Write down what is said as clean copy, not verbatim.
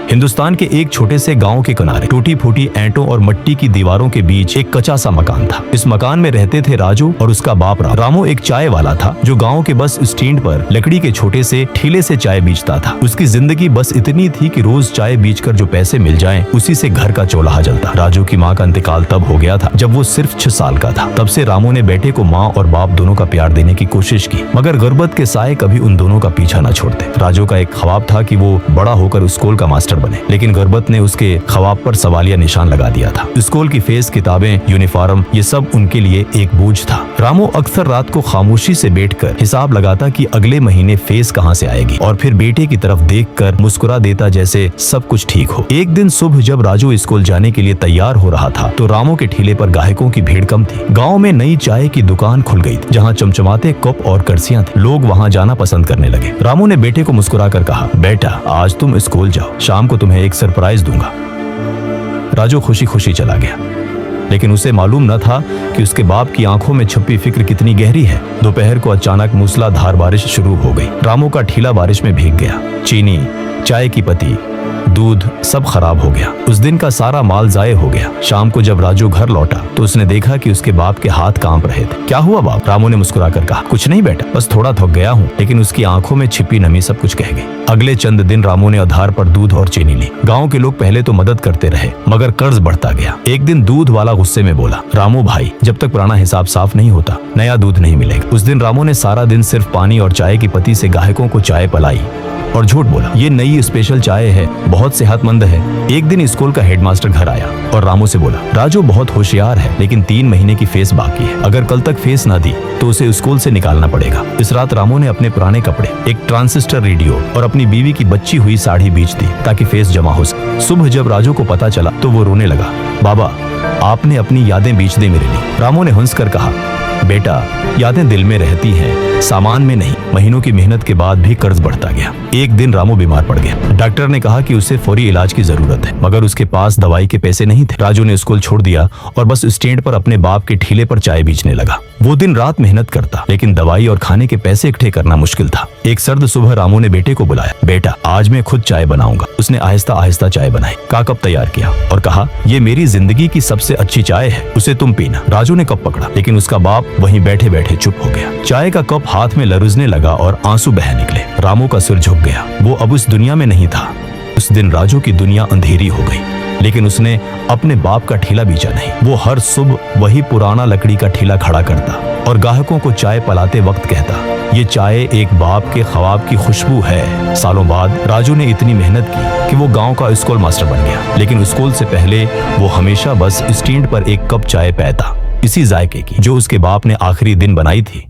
हिंदुस्तान के एक छोटे से गांव के किनारे टूटी फूटी ईंटों और मिट्टी की दीवारों के बीच एक कच्चा सा मकान था। इस मकान में रहते थे राजू और उसका बाप रामू। रामू एक चाय वाला था जो गांव के बस स्टैंड पर लकड़ी के छोटे से ठेले से चाय बेचता था। उसकी जिंदगी बस इतनी थी कि रोज चाय बेचकर जो पैसे मिल जाएं, उसी से घर का चौलाहा चलता। राजू की माँ का इंतकाल तब हो गया था जब वो सिर्फ 6 साल का था। तब से रामू ने बेटे को माँ और बाप दोनों का प्यार देने की कोशिश की, मगर गुर्बत के साए कभी उन दोनों का पीछा न छोड़ते। राजू का एक ख्वाब था कि वो बड़ा होकर स्कूल का मास्टर बने, लेकिन गुर्बत ने उसके ख्वाब पर सवालिया निशान लगा दिया था। स्कूल की फीस, किताबें, यूनिफॉर्म, ये सब उनके लिए एक बोझ था। रामू अक्सर रात को खामोशी से बैठकर हिसाब लगाता कि अगले महीने फीस कहाँ से आएगी, और फिर बेटे की तरफ देखकर मुस्कुरा देता जैसे सब कुछ ठीक हो। एक दिन सुबह जब राजू स्कूल जाने के लिए तैयार हो रहा था तो रामू के ठेले पर ग्राहकों की भीड़ कम थी। गाँव में नई चाय की दुकान खुल गई थी जहाँ चमचमाते कप और कुर्सियां थी। लोग वहाँ जाना पसंद करने लगे। रामू ने बेटे को मुस्कुरा कर कहा, बेटा आज तुम स्कूल जाओ, शाम को तुम्हें एक सरप्राइज दूंगा। राजू खुशी खुशी चला गया, लेकिन उसे मालूम न था कि उसके बाप की आंखों में छुपी फिक्र कितनी गहरी है। दोपहर को अचानक मूसलाधार बारिश शुरू हो गई। रामू का ठेला बारिश में भीग गया। चीनी, चाय की पत्ती, दूध सब खराब हो गया। उस दिन का सारा माल जाये हो गया। शाम को जब राजू घर लौटा तो उसने देखा कि उसके बाप के हाथ कांप रहे थे। क्या हुआ बाप? रामू ने मुस्कुराकर कहा, कुछ नहीं बेटा, बस थोड़ा थक गया हूँ। लेकिन उसकी आंखों में छिपी नमी सब कुछ कह गई। अगले चंद दिन रामू ने आधार पर दूध और चीनी ली। गाँव के लोग पहले तो मदद करते रहे, मगर कर्ज बढ़ता गया। एक दिन दूध वाला गुस्से में बोला, रामू भाई, जब तक पुराना हिसाब साफ नहीं होता नया दूध नहीं मिलेगा। उस दिन रामू ने सारा दिन सिर्फ पानी और चाय की पत्ती से ग्राहकों को चाय पिलाई और झूठ बोला, ये नई स्पेशल चाय है, बहुत सेहतमंद है। एक दिन स्कूल का हेडमास्टर घर आया और रामू से बोला, राजू बहुत होशियार है, लेकिन 3 महीने की फीस बाकी है। अगर कल तक फीस ना दी तो उसे स्कूल से निकालना पड़ेगा। इस रात रामू ने अपने पुराने कपड़े, एक ट्रांजिस्टर रेडियो और अपनी बीवी की बच्ची हुई साड़ी बेच दी ताकि फीस जमा हो सके। सुबह जब राजू को पता चला तो वो रोने लगा। बाबा, आपने अपनी यादें बेच दी मेरे लिए। रामू ने हंसकर कहा, बेटा, यादें दिल में रहती हैं, सामान में नहीं। महीनों की मेहनत के बाद भी कर्ज बढ़ता गया। एक दिन रामू बीमार पड़ गया। डॉक्टर ने कहा कि उसे फौरी इलाज की जरूरत है, मगर उसके पास दवाई के पैसे नहीं थे। राजू ने स्कूल छोड़ दिया और बस स्टैंड पर अपने बाप के ठेले पर चाय बेचने लगा। वो दिन रात मेहनत करता, लेकिन दवाई और खाने के पैसे इकट्ठे करना मुश्किल था। एक सर्द सुबह रामू ने बेटे को बुलाया, बेटा आज मैं खुद चाय बनाऊंगा। उसने आहिस्ता आहिस्ता चाय बनाई, कप तैयार किया और कहा, ये मेरी जिंदगी की सबसे अच्छी चाय है, उसे तुम पीना। राजू ने कप पकड़ा, लेकिन उसका बाप वहीं बैठे बैठे चुप हो गया। चाय का कप हाथ में लरुजने लगा और आंसू बह निकले। रामू का सिर झुक गया। वो अब उस दुनिया में नहीं था। उस दिन राजू की दुनिया अंधेरी हो गई, लेकिन उसने अपने बाप का ठेला बेचा नहीं। वो हर सुबह वही पुराना लकड़ी का ठेला खड़ा करता और ग्राहकों को चाय पिलाते वक्त कहता, ये चाय एक बाप के ख्वाब की खुशबू है। सालों बाद राजू ने इतनी मेहनत की कि वो गांव का स्कूल मास्टर बन गया, लेकिन स्कूल से पहले वो हमेशा बस स्टैंड पर एक कप चाय पीता, इसी जायके की जो उसके बाप ने आखिरी दिन बनाई थी।